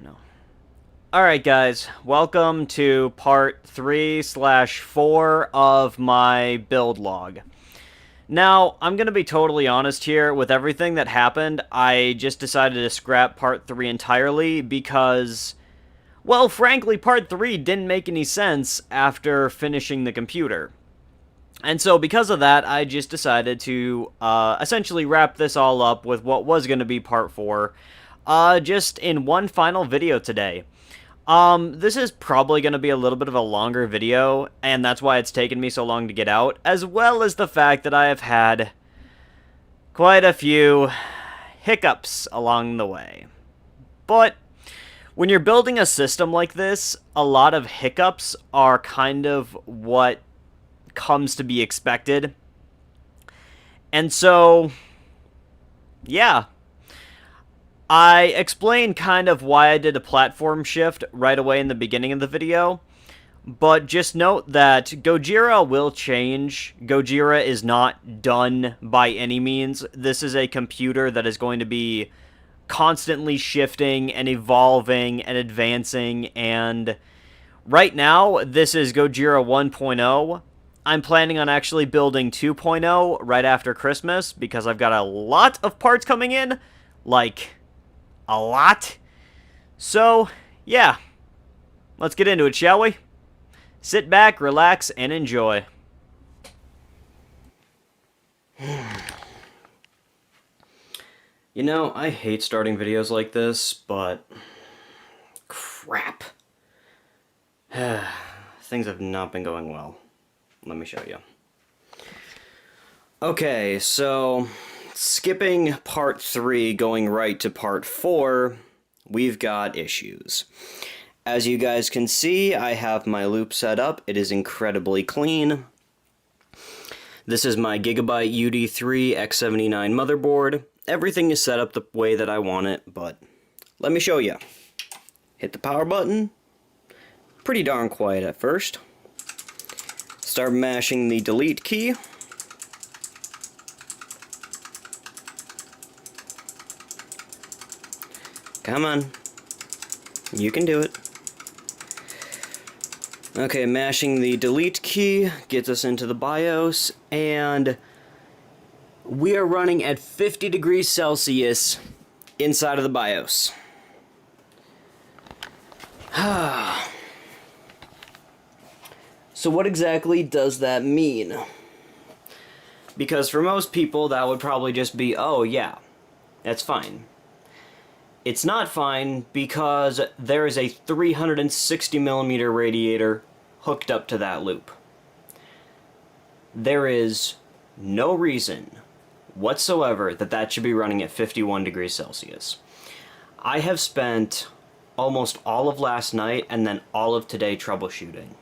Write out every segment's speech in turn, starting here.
No. Alright, guys. Welcome to part 3/4 of my build log. Now, I'm going to be totally honest here. With everything that happened, I just decided to scrap part 3 entirely because, well, frankly, part 3 didn't make any sense after finishing the computer. And so, because of that, I just decided to essentially wrap this all up with what was going to be part 4, just in one final video today. This is probably going to be a little bit of a longer video, and that's why it's taken me so long to get out, as well as the fact that I have had quite a few hiccups along the way. But when you're building a system like this, a lot of hiccups are kind of what comes to be expected. And so, yeah. I explained kind of why I did a platform shift right away in the beginning of the video, but just note that Gojira will change. Gojira is not done by any means. This is a computer that is going to be constantly shifting and evolving and advancing, and right now, this is Gojira 1.0. I'm planning on actually building 2.0 right after Christmas because I've got a lot of parts coming in, like a lot. So, yeah. Let's get into it, shall we? Sit back, relax, and enjoy. You know, I hate starting videos like this, but crap. Things have not been going well. Let me show you. Okay, so skipping part 3, going right to part 4, we've got issues. As you guys can see, I have my loop set up. It is incredibly clean. This is my Gigabyte UD3 X79 motherboard. Everything is set up the way that I want it, but let me show you. Hit the power button. Pretty darn quiet at first. Start mashing the delete key. Come on. You can do it. Okay, mashing the delete key gets us into the BIOS, and we are running at 50 degrees Celsius inside of the BIOS. So what exactly does that mean? Because for most people, that would probably just be, oh yeah, that's fine. It's not fine because there is a 360mm radiator hooked up to that loop. There is no reason whatsoever that that should be running at 51 degrees Celsius. I have spent almost all of last night and then all of today troubleshooting.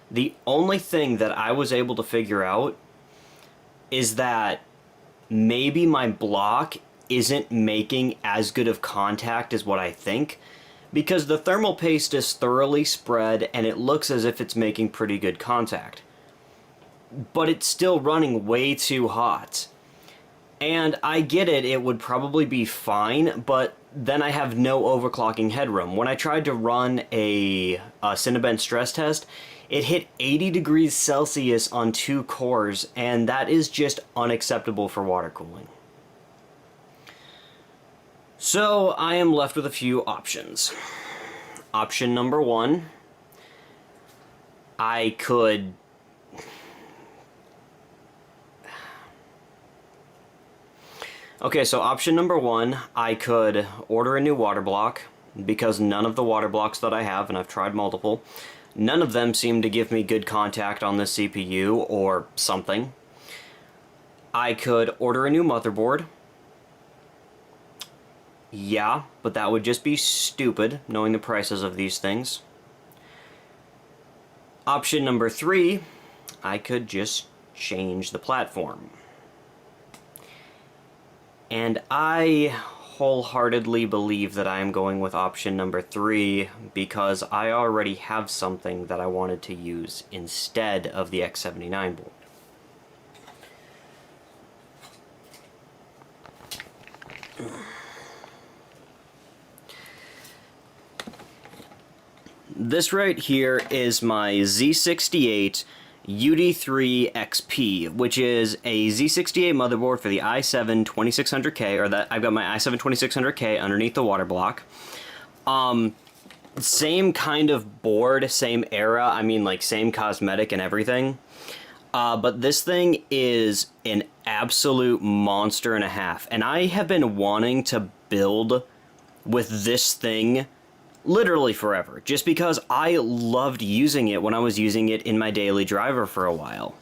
The only thing that I was able to figure out is that maybe my block isn't making as good of contact as what I think, because the thermal paste is thoroughly spread and it looks as if it's making pretty good contact. But it's still running way too hot. And I get it, it would probably be fine, but then I have no overclocking headroom. When I tried to run a Cinnabon stress test, it hit 80 degrees Celsius on 2 cores, and that is just unacceptable for water cooling. So I am left with a few options. Option number 1, I could Okay, so option number 1, I could order a new water block, because none of the water blocks that I have, and I've tried multiple, none of them seem to give me good contact on the CPU or something. I could order a new motherboard. Yeah, but that would just be stupid, knowing the prices of these things. Option number 3, I could just change the platform. And I wholeheartedly believe that I am going with option number 3 because I already have something that I wanted to use instead of the X79 board. this right here is my Z68 UD3 XP, which is a Z68 motherboard for the i7-2600K, or that I've got my i7-2600K underneath the water block. Same kind of board, same era, I mean like same cosmetic and everything. But this thing is an absolute monster and a half, and I have been wanting to build with this thing literally forever, just because I loved using it when I was using it in my daily driver for a while.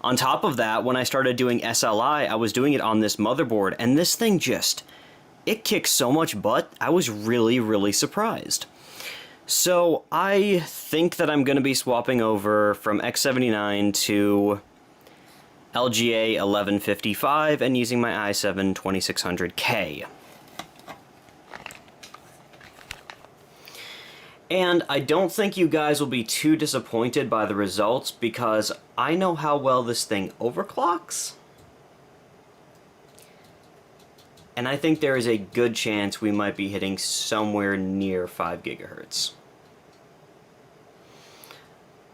On top of that, when I started doing SLI, I was doing it on this motherboard, and this thing just, it kicks so much butt, I was really, really surprised. So I think that I'm going to be swapping over from X79 to LGA 1155 and using my i7-2600K. And I don't think you guys will be too disappointed by the results, because I know how well this thing overclocks. And I think there is a good chance we might be hitting somewhere near 5 gigahertz.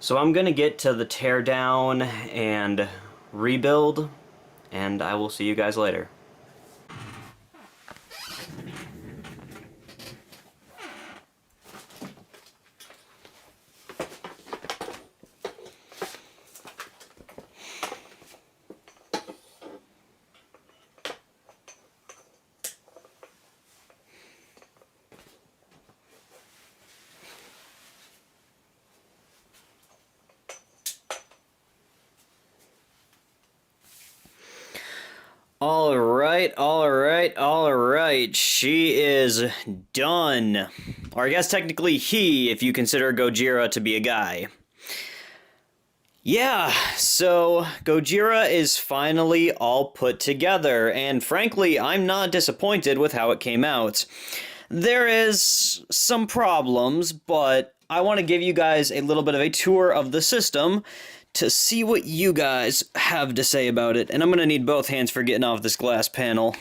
So I'm going to get to the teardown and rebuild, and I will see you guys later. Alright, she is done. Or I guess technically he, if you consider Gojira to be a guy. Yeah, so Gojira is finally all put together, and frankly, I'm not disappointed with how it came out. There is some problems, but I want to give you guys a little bit of a tour of the system to see what you guys have to say about it. And I'm going to need both hands for getting off this glass panel.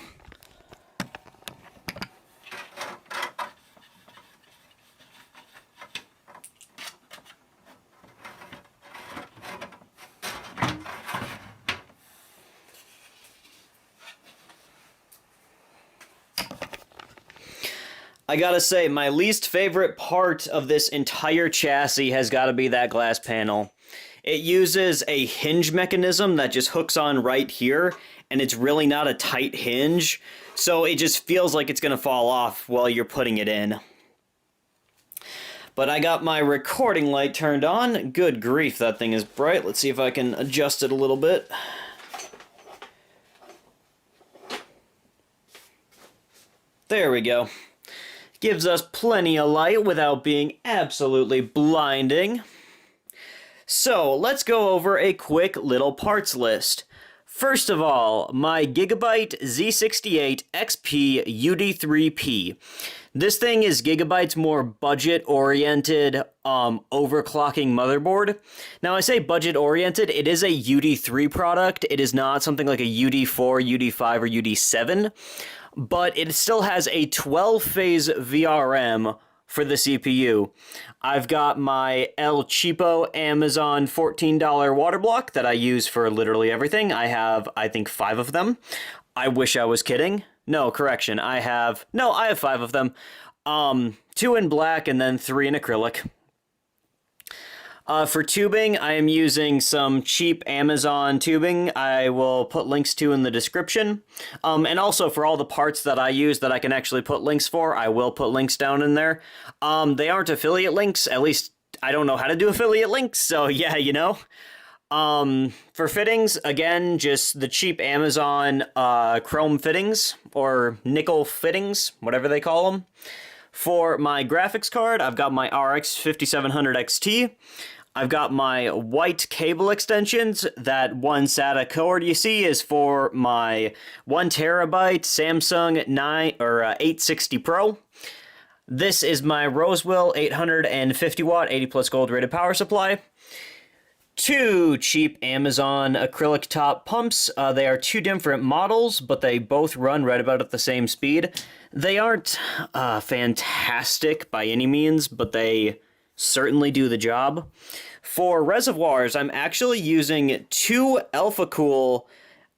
I gotta say, my least favorite part of this entire chassis has gotta be that glass panel. It uses a hinge mechanism that just hooks on right here, and it's really not a tight hinge, so it just feels like it's gonna fall off while you're putting it in. But I got my recording light turned on. Good grief, that thing is bright. Let's see if I can adjust it a little bit. There we go. Gives us plenty of light without being absolutely blinding. So, let's go over a quick little parts list. First of all, my Gigabyte Z68 XP UD3P. This thing is Gigabyte's more budget-oriented, overclocking motherboard. Now, I say budget-oriented, it is a UD3 product. It is not something like a UD4, UD5, or UD7. But it still has a 12-phase VRM for the CPU. I've got my El Cheapo Amazon $14 water block that I use for literally everything. I have, I think, 5 of them. I wish I was kidding. No, correction. I have 5 of them. 2 in black and then 3 in acrylic. For tubing, I am using some cheap Amazon tubing I will put links to in the description. And also for all the parts that I use that I can actually put links for, I will put links down in there. They aren't affiliate links, at least I don't know how to do affiliate links, so yeah, you know. For fittings, again, just the cheap Amazon chrome fittings, or nickel fittings, whatever they call them. For my graphics card, I've got my RX 5700 XT. I've got my white cable extensions. That one SATA cord you see is for my 1TB Samsung 860 Pro. This is my Rosewell 850 watt 80 plus gold rated power supply. two cheap Amazon acrylic top pumps. They are two different models, but they both run right about at the same speed. They aren't fantastic by any means, but they certainly do the job. For reservoirs, I'm actually using two Alpha Cool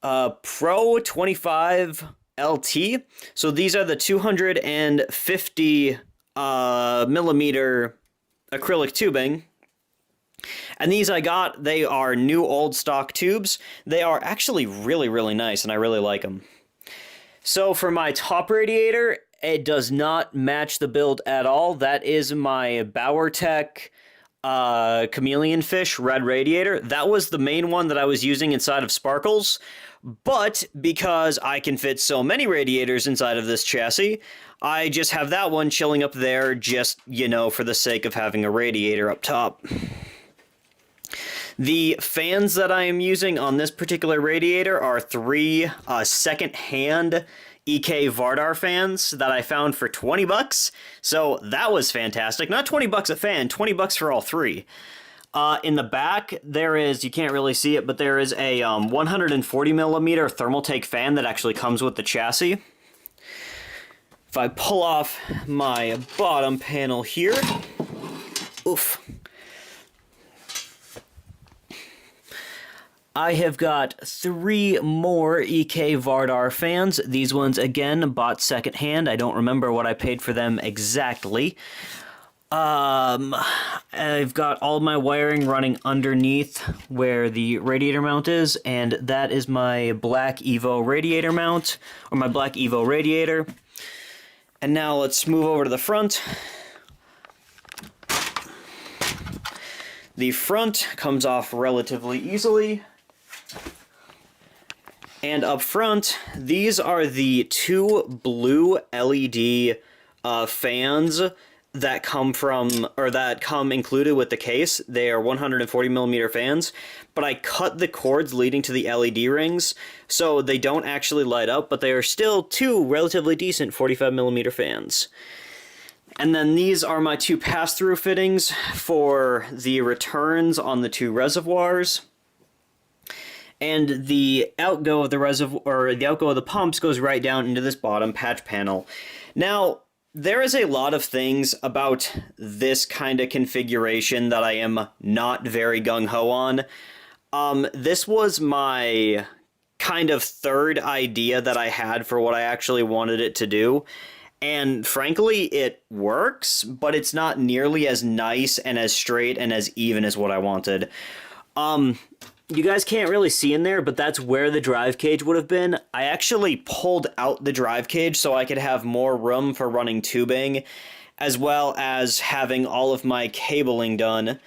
Pro 25 LT. So these are the 250 millimeter acrylic tubing. And these they are new old stock tubes. They are actually really, really nice, and I really like them. So for my top radiator, it does not match the build at all. That is my BauerTech Chameleon Fish red radiator. That was the main one that I was using inside of Sparkles, but because I can fit so many radiators inside of this chassis, I just have that one chilling up there just, for the sake of having a radiator up top. The fans that I am using on this particular radiator are three second-hand EK Vardar fans that I found for 20 bucks. So that was fantastic. Not 20 bucks a fan, 20 bucks for all three. In the back, there is, you can't really see it, but there is a 140 millimeter Thermaltake fan that actually comes with the chassis. If I pull off my bottom panel here, oof. I have got three more EK Vardar fans. These ones, again, bought secondhand. I don't remember what I paid for them exactly. I've got all my wiring running underneath where the radiator mount is, and that is my Black Evo radiator mount, or my Black Evo radiator. And now let's move over to the front. The front comes off relatively easily. And up front, these are the two blue LED fans that come included with the case. They are 140 millimeter fans, but I cut the cords leading to the LED rings, so they don't actually light up, but they are still two relatively decent 45 millimeter fans. And then these are my two pass-through fittings for the returns on the two reservoirs. And the outgo of the reservoir, or the outgo of the pumps, goes right down into this bottom patch panel. Now, there is a lot of things about this kind of configuration that I am not very gung-ho on. This was my kind of third idea that I had for what I actually wanted it to do. And frankly, it works, but it's not nearly as nice and as straight and as even as what I wanted. You guys can't really see in there, but that's where the drive cage would have been. I actually pulled out the drive cage so I could have more room for running tubing, as well as having all of my cabling done.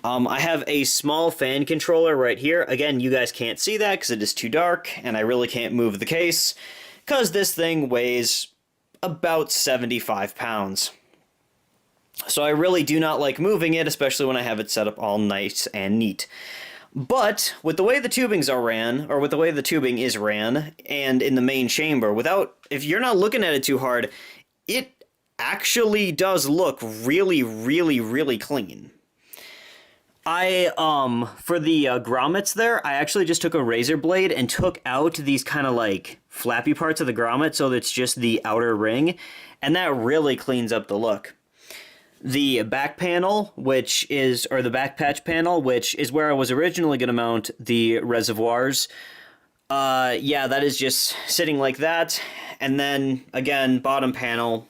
I have a small fan controller right here. Again, you guys can't see that because it is too dark, and I really can't move the case, because this thing weighs about 75 pounds. So I really do not like moving it, especially when I have it set up all nice and neat. But with the way the tubings are ran, or with the way the tubing is ran, and in the main chamber, if you're not looking at it too hard, it actually does look really, really, really clean. For the grommets there, I actually just took a razor blade and took out these kind of like flappy parts of the grommet so that it's just the outer ring, and that really cleans up the look. The back panel, the back patch panel, which is where I was originally going to mount the reservoirs, yeah, that is just sitting like that. And then, again, bottom panel,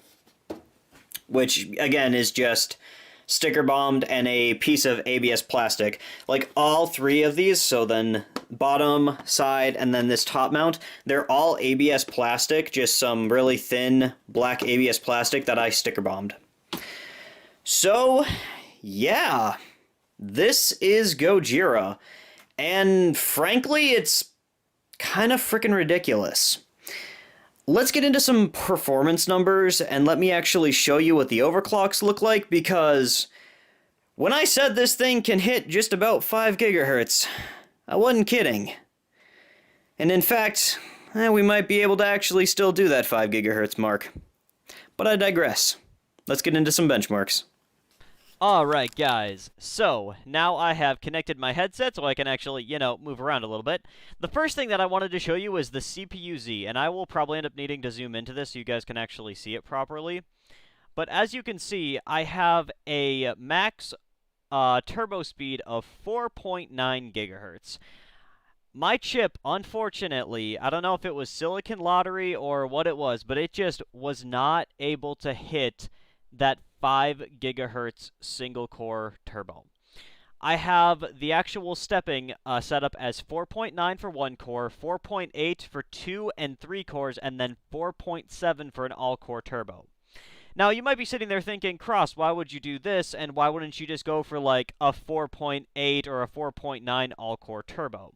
which, again, is just sticker bombed and a piece of ABS plastic. Like, all three of these, so then bottom, side, and then this top mount, they're all ABS plastic, just some really thin black ABS plastic that I sticker bombed. So, yeah, this is Gojira, and frankly, it's kind of freaking ridiculous. Let's get into some performance numbers, and let me actually show you what the overclocks look like, because when I said this thing can hit just about 5 gigahertz, I wasn't kidding. And in fact, we might be able to actually still do that 5 gigahertz mark. But I digress. Let's get into some benchmarks. Alright, guys, so now I have connected my headset so I can actually, move around a little bit. The first thing that I wanted to show you is the CPU-Z, and I will probably end up needing to zoom into this so you guys can actually see it properly. But as you can see, I have a max turbo speed of 4.9 gigahertz. My chip, unfortunately, I don't know if it was Silicon Lottery or what it was, but it just was not able to hit that 5 gigahertz single core turbo. I have the actual stepping set up as 4.9 for one core, 4.8 for 2 and 3 cores, and then 4.7 for an all-core turbo. Now, you might be sitting there thinking, Cross, why would you do this, and why wouldn't you just go for like a 4.8 or a 4.9 all-core turbo?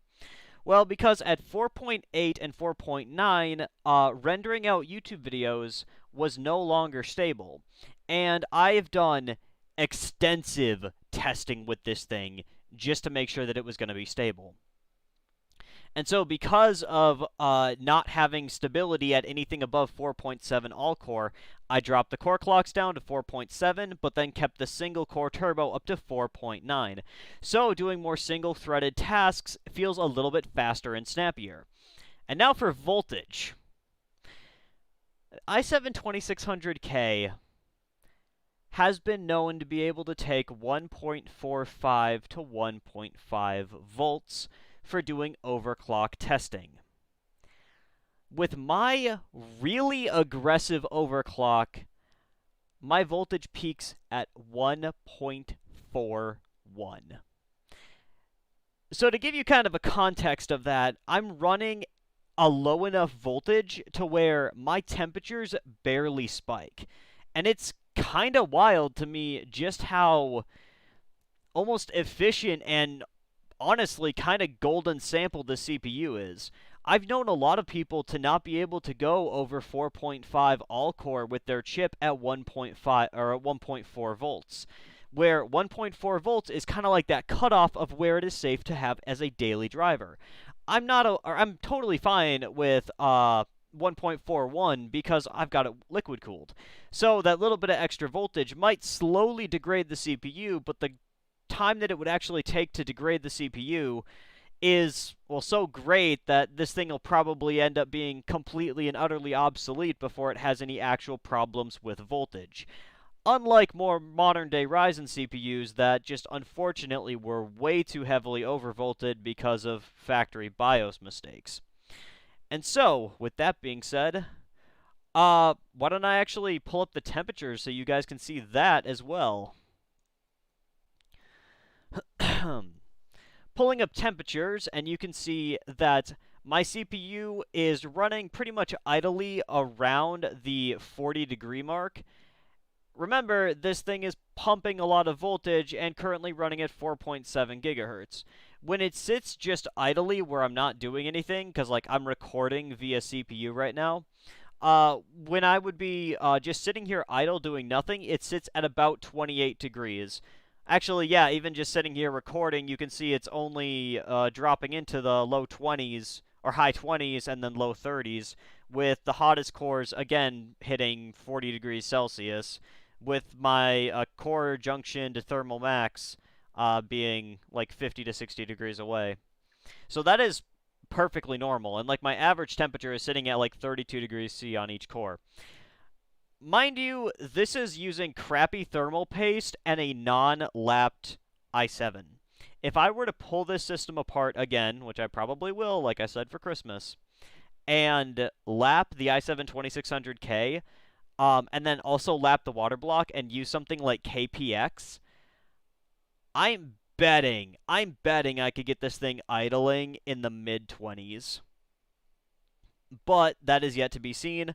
Well, because at 4.8 and 4.9, rendering out YouTube videos was no longer stable. And I have done extensive testing with this thing just to make sure that it was going to be stable. And so because of not having stability at anything above 4.7 all-core, I dropped the core clocks down to 4.7, but then kept the single-core turbo up to 4.9. So doing more single-threaded tasks feels a little bit faster and snappier. And now for voltage. i7-2600K has been known to be able to take 1.45 to 1.5 volts for doing overclock testing. With my really aggressive overclock, my voltage peaks at 1.41. So to give you kind of a context of that, I'm running a low enough voltage to where my temperatures barely spike. And it's kind of wild to me just how almost efficient and honestly kind of golden sample the CPU is. I've known a lot of people to not be able to go over 4.5 all-core with their chip at 1.5 or at 1.4 volts, where 1.4 volts is kind of like that cutoff of where it is safe to have as a daily driver. I'm totally fine with 1.41 because I've got it liquid cooled. So that little bit of extra voltage might slowly degrade the CPU, but the time that it would actually take to degrade the CPU is, well, so great that this thing will probably end up being completely and utterly obsolete before it has any actual problems with voltage. Unlike more modern-day Ryzen CPUs that just unfortunately were way too heavily overvolted because of factory BIOS mistakes. And so, with that being said, why don't I actually pull up the temperatures so you guys can see that as well. Pulling up temperatures, and you can see that my CPU is running pretty much idly around the 40-degree mark. Remember, this thing is pumping a lot of voltage and currently running at 4.7 gigahertz. When it sits just idly where I'm not doing anything, because like I'm recording via CPU right now, when I would be just sitting here idle doing nothing, it sits at about 28 degrees. Actually, yeah, even just sitting here recording, you can see it's only dropping into the low 20s, or high 20s, and then low 30s, with the hottest cores, again, hitting 40 degrees Celsius, with my core junction to thermal max being like 50 to 60 degrees away. So that is perfectly normal, and like my average temperature is sitting at like 32 degrees C on each core. Mind you, this is using crappy thermal paste and a non-lapped i7. If I were to pull this system apart again, which I probably will, like I said, for Christmas, and lap the i7-2600K, and then also lap the water block and use something like KPX, I'm betting I could get this thing idling in the mid-20s. But that is yet to be seen.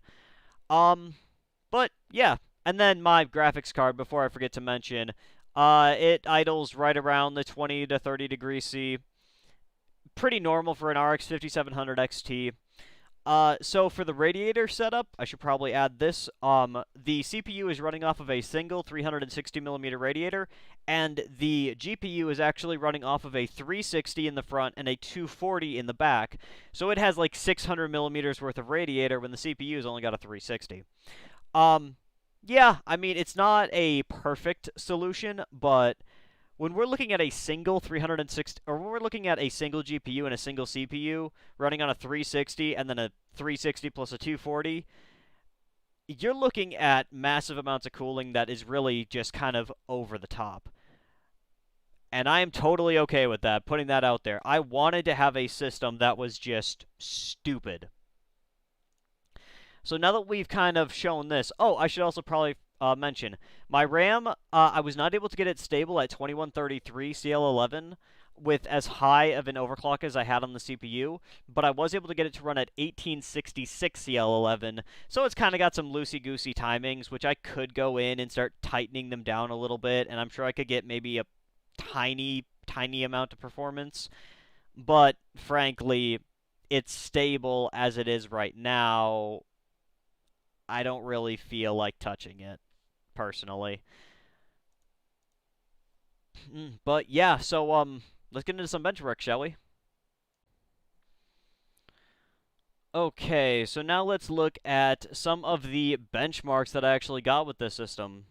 But, yeah. And then my graphics card, before I forget to mention, it idles right around the 20 to 30 degrees C. Pretty normal for an RX 5700 XT. So for the radiator setup, I should probably add this. The CPU is running off of a single 360mm radiator, and the GPU is actually running off of a 360 in the front and a 240 in the back. So it has like 600mm worth of radiator when the CPU's only got a 360. Yeah, I mean, it's not a perfect solution, but when we're looking at a single 360, or when we're looking at a single GPU and a single CPU running on a 360 and then a 360 plus a 240, you're looking at massive amounts of cooling that is really just kind of over the top. And I am totally okay with that, putting that out there. I wanted to have a system that was just stupid. So now that we've kind of shown this, oh, I should also probably mention my RAM. I was not able to get it stable at 2133 CL11 with as high of an overclock as I had on the CPU, but I was able to get it to run at 1866 CL11. So it's kind of got some loosey-goosey timings, which I could go in and start tightening them down a little bit, and I'm sure I could get maybe a tiny amount of performance. But frankly, it's stable as it is right now. I don't really feel like touching it, personally. But yeah, so let's get into some benchmark, shall we? Okay, so now let's look at some of the benchmarks that I actually got with this system.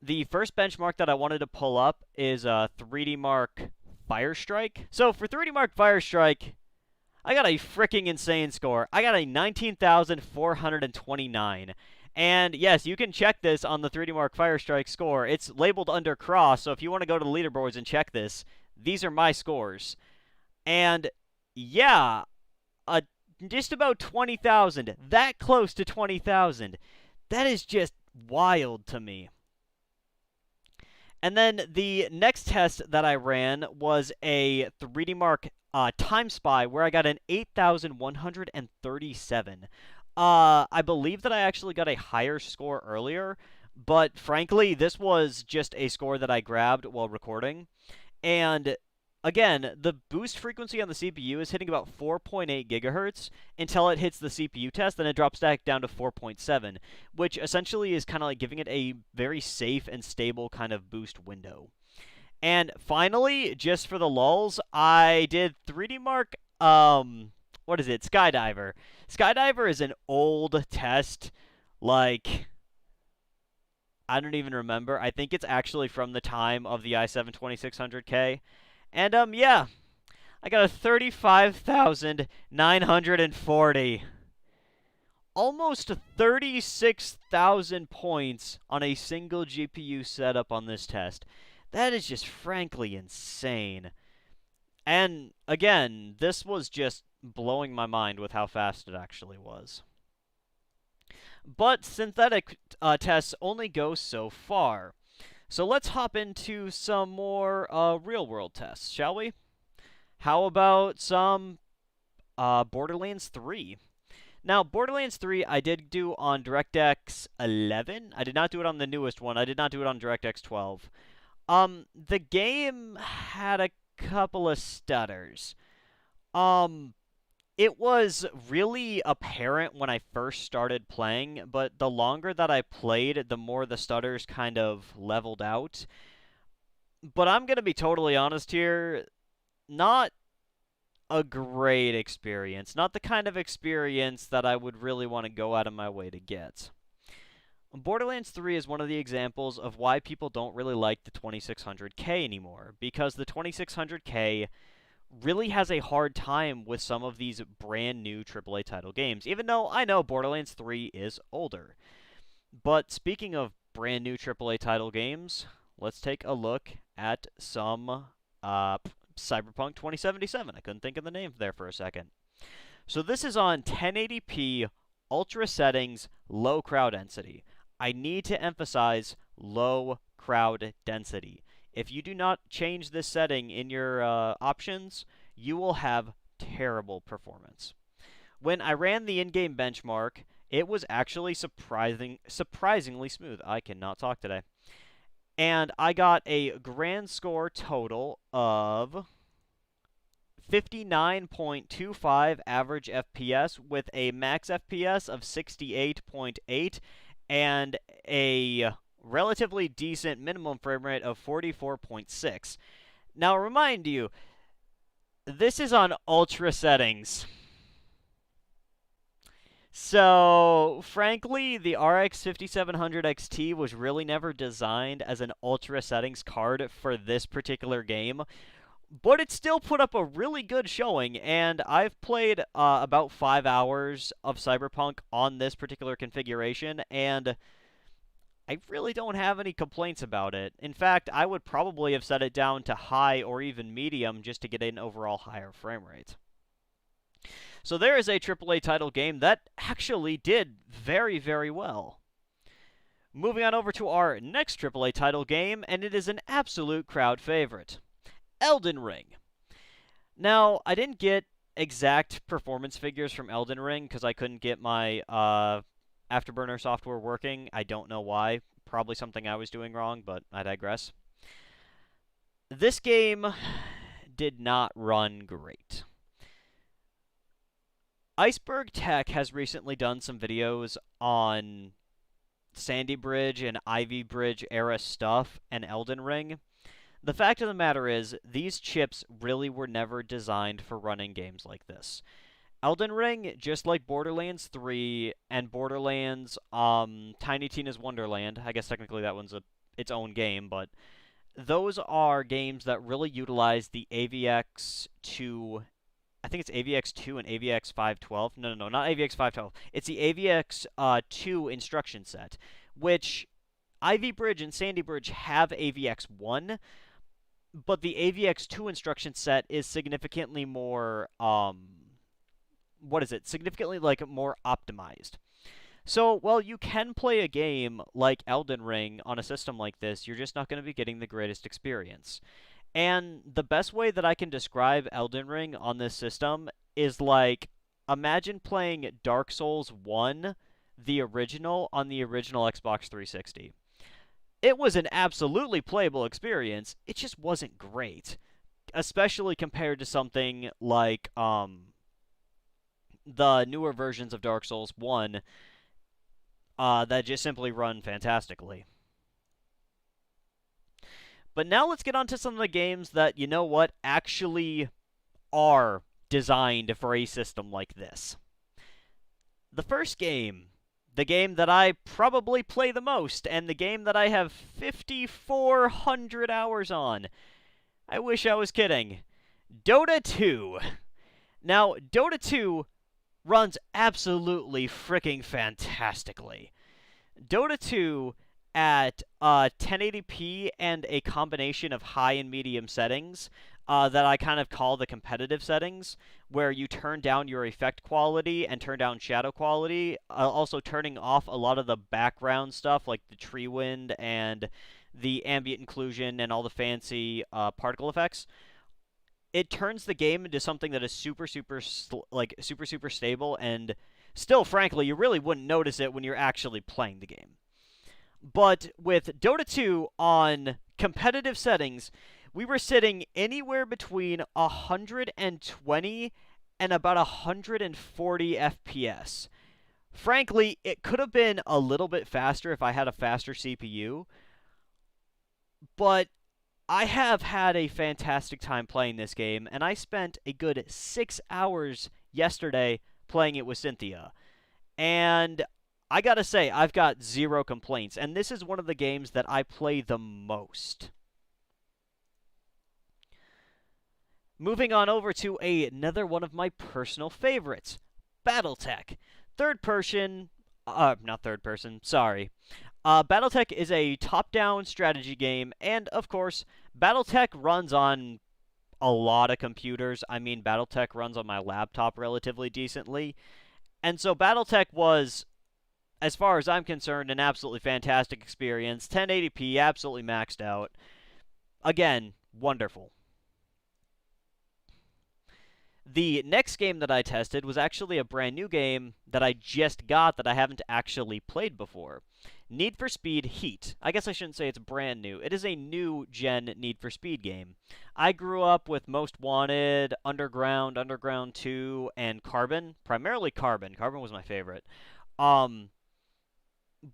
The first benchmark that I wanted to pull up is 3D Mark Firestrike. So for 3D Mark Firestrike, I got a freaking insane score. I got a 19,429. And yes, you can check this on the 3D Mark Firestrike score. It's labeled under cross, so if you want to go to the leaderboards and check this, these are my scores. And yeah, just about 20,000. That close to 20,000. That is just wild to me. And then the next test that I ran was a 3D Mark Time Spy, where I got an 8,137. I believe that I actually got a higher score earlier, but frankly, this was just a score that I grabbed while recording. And again, the boost frequency on the CPU is hitting about 4.8 gigahertz until it hits the CPU test, then it drops back down to 4.7, which essentially is kind of like giving it a very safe and stable kind of boost window. And finally, just for the lulz, I did 3D Mark, what is it? Skydiver. Skydiver is an old test, like, I don't even remember. I think it's actually from the time of the i7 2600K. And, yeah, I got a 35,940. Almost 36,000 points on a single GPU setup on this test. That is just frankly insane. And again, this was just blowing my mind with how fast it actually was. But synthetic tests only go so far. So let's hop into some more real-world tests, shall we? How about some Borderlands 3? Now, Borderlands 3 I did do on DirectX 11. I did not do it on the newest one. I did not do it on DirectX 12. The game had a couple of stutters. It was really apparent when I first started playing, but the longer that I played, the more the stutters kind of leveled out. But I'm going to be totally honest here, not a great experience. Not the kind of experience that I would really want to go out of my way to get. Borderlands 3 is one of the examples of why people don't really like the 2600K anymore, because the 2600K really has a hard time with some of these brand new AAA title games, even though I know Borderlands 3 is older. But speaking of brand new AAA title games, let's take a look at some Cyberpunk 2077. I couldn't think of the name there for a second. So this is on 1080p, ultra settings, low crowd density. I need to emphasize low crowd density. If you do not change this setting in your options, you will have terrible performance. When I ran the in-game benchmark, it was actually surprisingly smooth. I cannot talk today. And I got a grand score total of 59.25 average FPS with a max FPS of 68.8 and a relatively decent minimum frame rate of 44.6. Now, remind you, this is on ultra settings. So, frankly, the RX 5700 XT was really never designed as an ultra settings card for this particular game, but it still put up a really good showing, and I've played about 5 hours of Cyberpunk on this particular configuration, and I really don't have any complaints about it. In fact, I would probably have set it down to high or even medium just to get an overall higher frame rate. So there is a AAA title game that actually did very, very well. Moving on over to our next AAA title game, and it is an absolute crowd favorite, Elden Ring. Now, I didn't get exact performance figures from Elden Ring because I couldn't get my Afterburner software working. I don't know why. Probably something I was doing wrong, but I digress. This game did not run great. Iceberg Tech has recently done some videos on Sandy Bridge and Ivy Bridge era stuff and Elden Ring. The fact of the matter is, these chips really were never designed for running games like this. Elden Ring, just like Borderlands 3 and Borderlands Tiny Tina's Wonderland, I guess technically that one's its own game, but those are games that really utilize the AVX2. I think it's AVX2 and AVX 512. No, not AVX 512. It's the AVX 2 instruction set, which Ivy Bridge and Sandy Bridge have AVX 1, but the AVX 2 instruction set is significantly more significantly more optimized. So, while you can play a game like Elden Ring on a system like this, you're just not going to be getting the greatest experience. And the best way that I can describe Elden Ring on this system is imagine playing Dark Souls 1, the original, on the original Xbox 360. It was an absolutely playable experience, it just wasn't great. Especially compared to something like the newer versions of Dark Souls 1 that just simply run fantastically. But now let's get on to some of the games that, you know what, actually are designed for a system like this. The first game, the game that I probably play the most, and the game that I have 5,400 hours on. I wish I was kidding. Dota 2. Now, Dota 2 runs absolutely freaking fantastically. Dota 2 at 1080p and a combination of high and medium settings that I kind of call the competitive settings, where you turn down your effect quality and turn down shadow quality, also turning off a lot of the background stuff like the tree wind and the ambient inclusion and all the fancy particle effects. It turns the game into something that is super stable, and still, frankly, you really wouldn't notice it when you're actually playing the game. But with Dota 2 on competitive settings, we were sitting anywhere between 120 and about 140 FPS. Frankly, it could have been a little bit faster if I had a faster CPU, but I have had a fantastic time playing this game, and I spent a good 6 hours yesterday playing it with Cynthia. And I gotta say, I've got zero complaints, and this is one of the games that I play the most. Moving on over to another one of my personal favorites, Battletech. Not third person, sorry. Battletech is a top-down strategy game, and of course, Battletech runs on a lot of computers. I mean, Battletech runs on my laptop relatively decently. And so Battletech was, as far as I'm concerned, an absolutely fantastic experience. 1080p, absolutely maxed out. Again, wonderful. The next game that I tested was actually a brand new game that I just got that I haven't actually played before. Need for Speed Heat. I guess I shouldn't say it's brand new. It is a new-gen Need for Speed game. I grew up with Most Wanted, Underground, Underground 2, and Carbon. Primarily Carbon. Carbon was my favorite. But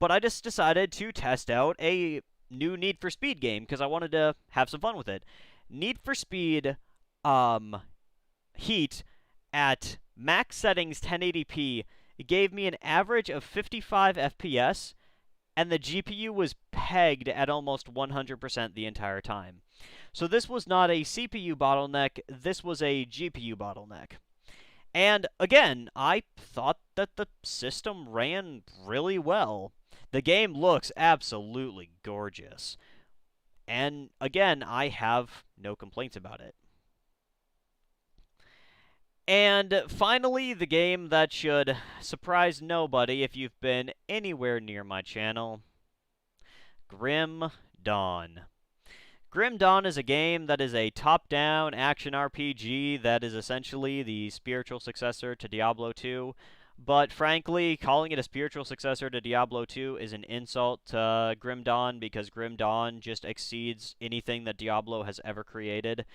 I just decided to test out a new Need for Speed game because I wanted to have some fun with it. Need for Speed Heat at max settings 1080p It gave me an average of 55 FPS, and the GPU was pegged at almost 100% the entire time. So this was not a CPU bottleneck, this was a GPU bottleneck. And again, I thought that the system ran really well. The game looks absolutely gorgeous. And again, I have no complaints about it. And finally, the game that should surprise nobody if you've been anywhere near my channel, Grim Dawn. Grim Dawn is a game that is a top-down action RPG that is essentially the spiritual successor to Diablo 2. But frankly, calling it a spiritual successor to Diablo 2 is an insult to Grim Dawn because Grim Dawn just exceeds anything that Diablo has ever created,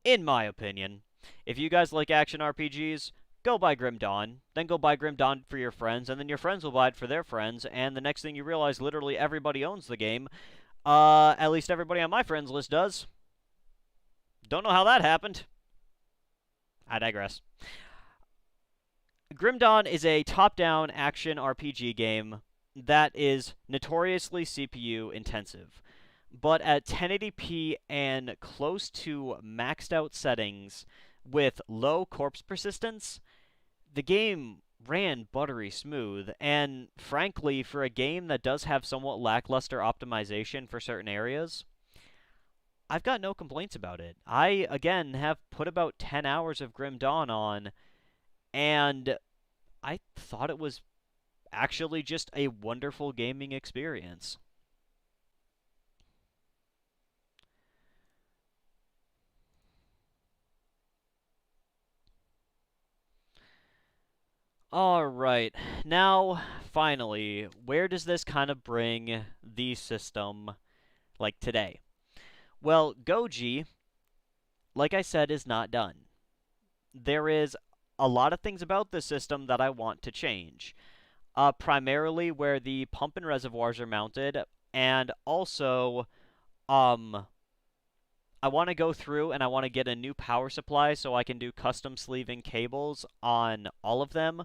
in my opinion. If you guys like action RPGs, go buy Grim Dawn, then go buy Grim Dawn for your friends, and then your friends will buy it for their friends, and the next thing you realize, literally everybody owns the game. At least everybody on my friends list does. Don't know how that happened. I digress. Grim Dawn is a top-down action RPG game that is notoriously CPU intensive. But at 1080p and close to maxed out settings with low corpse persistence, the game ran buttery smooth, and frankly, for a game that does have somewhat lackluster optimization for certain areas, I've got no complaints about it. I, again, have put about 10 hours of Grim Dawn on, and I thought it was actually just a wonderful gaming experience. Alright, now, finally, where does this kind of bring the system, like, today? Well, Goji, like I said, is not done. There is a lot of things about this system that I want to change. Primarily where the pump and reservoirs are mounted, and also, I want to go through and I want to get a new power supply so I can do custom sleeving cables on all of them,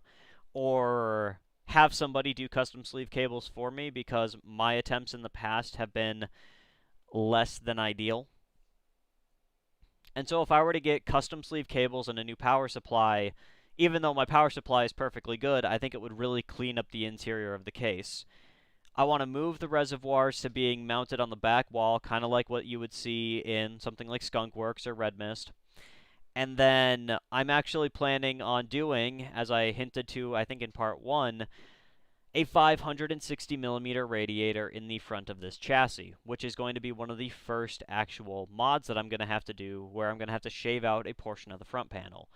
or have somebody do custom sleeve cables for me because my attempts in the past have been less than ideal. And so if I were to get custom sleeve cables and a new power supply, even though my power supply is perfectly good, I think it would really clean up the interior of the case. I want to move the reservoirs to being mounted on the back wall, kind of like what you would see in something like Skunkworks or Red Mist. And then I'm actually planning on doing, as I hinted to, I think in part 1, a 560mm radiator in the front of this chassis, which is going to be one of the first actual mods that I'm going to have to do, where I'm going to have to shave out a portion of the front panel.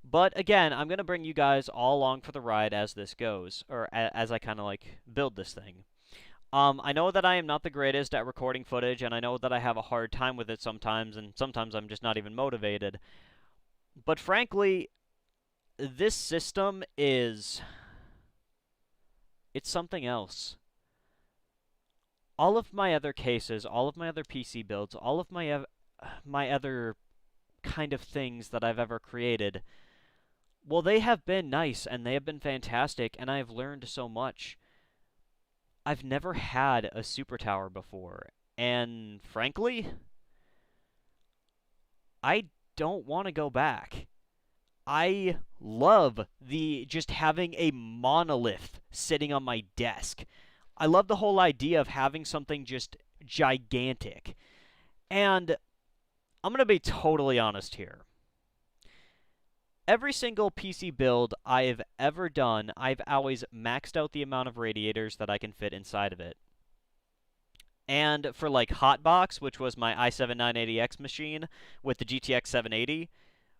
But again, I'm going to bring you guys all along for the ride as this goes, or as I kind of like build this thing. I know that I am not the greatest at recording footage, and I know that I have a hard time with it sometimes, and sometimes I'm just not even motivated. But frankly, this system is... it's something else. All of my other cases, all of my other PC builds, all of my other kind of things that I've ever created, well, they have been nice, and they have been fantastic, and I have learned so much. I've never had a super tower before, and frankly, I don't want to go back. I love just having a monolith sitting on my desk. I love the whole idea of having something just gigantic. And I'm going to be totally honest here. Every single PC build I've ever done, I've always maxed out the amount of radiators that I can fit inside of it. And for like Hotbox, which was my i7-980X machine with the GTX 780,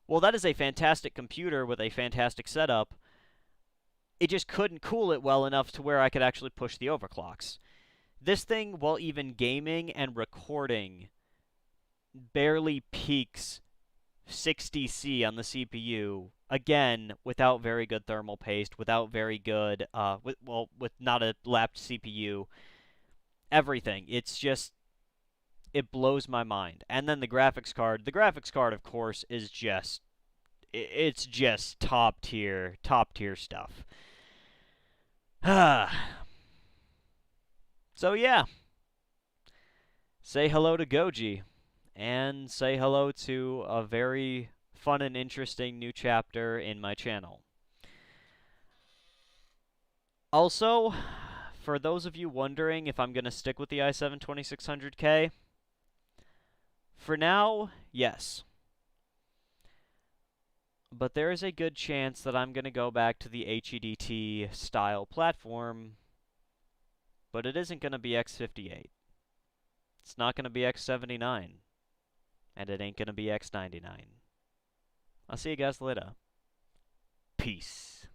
well, that is a fantastic computer with a fantastic setup. It just couldn't cool it well enough to where I could actually push the overclocks. This thing, while even gaming and recording, barely peaks 60C on the CPU, again, without very good thermal paste, without very good, with not a lapped CPU, everything. It's just, it blows my mind. And then the graphics card, of course, is just, it's just top tier stuff. So yeah, say hello to Goji, and say hello to a very fun and interesting new chapter in my channel. Also, for those of you wondering if I'm going to stick with the i7-2600K, for now, yes. But there is a good chance that I'm going to go back to the HEDT style platform, but it isn't going to be X58. It's not going to be X79, and it ain't going to be X99. I'll see you guys later. Peace.